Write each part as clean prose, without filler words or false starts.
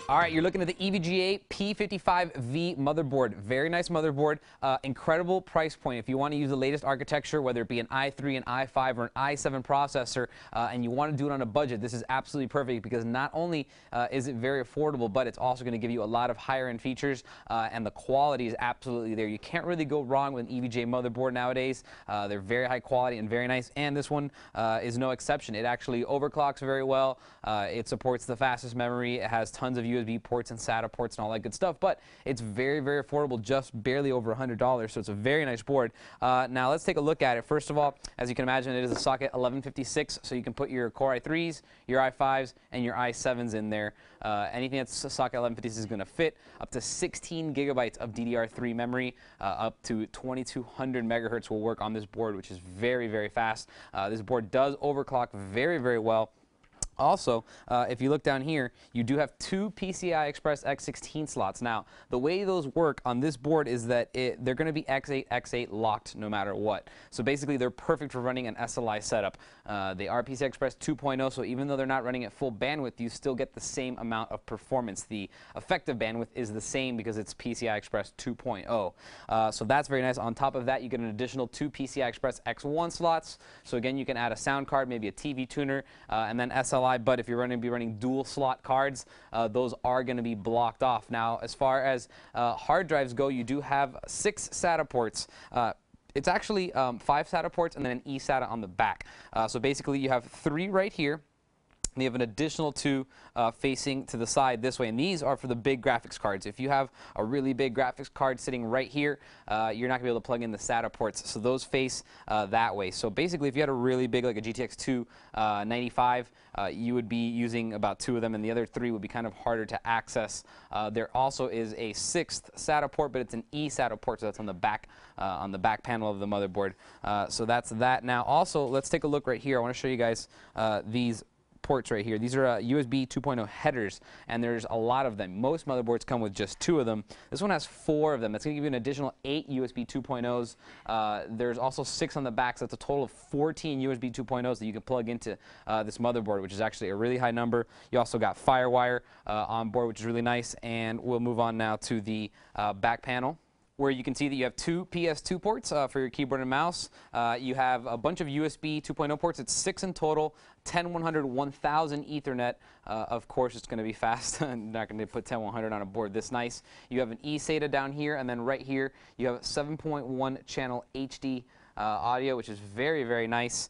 All right, you're looking at the EVGA P55 V motherboard. Very nice motherboard. Incredible price point. If you want to use the latest architecture, whether it be an i3, an i5, or an i7 processor, and you want to do it on a budget, this is absolutely perfect because not only is it very affordable, but it's also going to give you a lot of higher-end features, and the quality is absolutely there. You can't really go wrong with an EVGA motherboard nowadays. They're very high quality and very nice, and this one is no exception. It actually overclocks very well. It supports the fastest memory. It has tons of USB ports and SATA ports and all that good stuff, but it's very, very affordable, just barely over $100, so it's a very nice board. Now let's take a look at it. First of all, as you can imagine, it is a socket 1156, so you can put your Core i3s, your i5s, and your i7s in there. Anything that's socket 1156 is going to fit. Up to 16 gigabytes of DDR3 memory, up to 2200 megahertz will work on this board, which is very, very fast. This board does overclock very, very well. Also, if you look down here, you do have two PCI Express X16 slots. Now, the way those work on this board is that they're going to be X8, X8 locked no matter what. So basically, they're perfect for running an SLI setup. They are PCI Express 2.0, so even though they're not running at full bandwidth, you still get the same amount of performance. The effective bandwidth is the same because it's PCI Express 2.0. So that's very nice. On top of that, you get an additional two PCI Express X1 slots. So again, you can add a sound card, maybe a TV tuner, and then SLI. But if you're going to be running dual slot cards, those are going to be blocked off. Now, as far as hard drives go, you do have 6 SATA ports. It's actually 5 SATA ports and then an eSATA on the back. So basically, you have 3 right here. And you have an additional 2 facing to the side this way, and these are for the big graphics cards. If you have a really big graphics card sitting right here, you're not going to be able to plug in the SATA ports, so those face that way. So basically, if you had a really big, like a GTX 295, you would be using about 2 of them, and the other 3 would be kind of harder to access. There also is a 6th SATA port, but it's an eSATA port, so that's on the back panel of the motherboard. So that's that. Now, also, let's take a look right here. I want to show you guys these ports right here. These are USB 2.0 headers, and there's a lot of them. Most motherboards come with just 2 of them. This one has 4 of them. That's going to give you an additional 8 USB 2.0s. There's also 6 on the back, so that's a total of 14 USB 2.0s that you can plug into this motherboard, which is actually a really high number. You also got FireWire on board, which is really nice, and we'll move on now to the back panel, where you can see that you have 2 PS2 ports for your keyboard and mouse. You have a bunch of USB 2.0 ports. It's 6 in total, 10100, 1000 Ethernet. Of course, it's going to be fast. I'm not going to put 10100 on a board this nice. You have an eSATA down here, and then right here, you have 7.1 channel HD audio, which is very, very nice.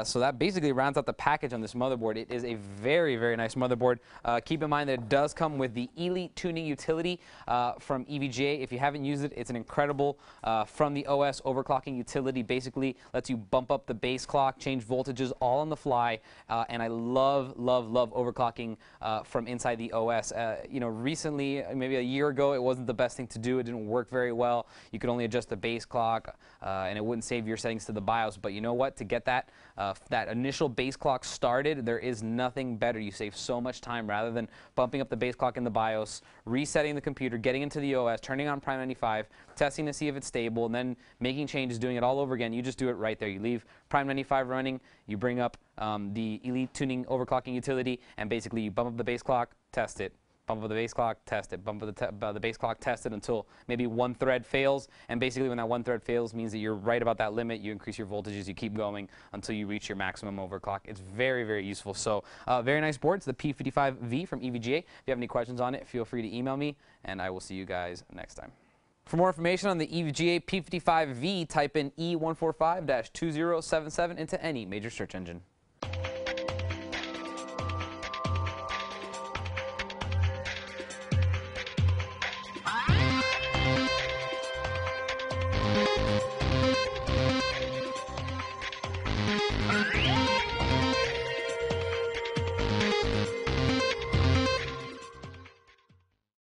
So that basically rounds out the package on this motherboard. It is a very, very nice motherboard. Keep in mind that it does come with the E-LEET Tuning Utility from EVGA. If you haven't used it, it's an incredible from the OS overclocking utility. Basically lets you bump up the base clock, change voltages all on the fly, and I love, love, love overclocking from inside the OS. You know, recently, maybe a year ago, it wasn't the best thing to do. It didn't work very well. You could only adjust the base clock, and it wouldn't save your settings to the BIOS. But you know what? To get that that initial base clock started, there is nothing better. You save so much time rather than bumping up the base clock in the BIOS, resetting the computer, getting into the OS, turning on Prime 95, testing to see if it's stable, and then making changes, doing it all over again. You just do it right there. You leave Prime 95 running, you bring up the E-LEET Tuning overclocking utility, and basically you bump up the base clock, test it. Bump up the base clock, test it. Bump up the base clock, test it until maybe one thread fails. And basically when that one thread fails means that you're right about that limit. You increase your voltages, you keep going until you reach your maximum overclock. It's very, very useful. So very nice board. It's the P55 V from EVGA. If you have any questions on it, feel free to email me, and I will see you guys next time. For more information on the EVGA P55 V, type in E145-2077 into any major search engine.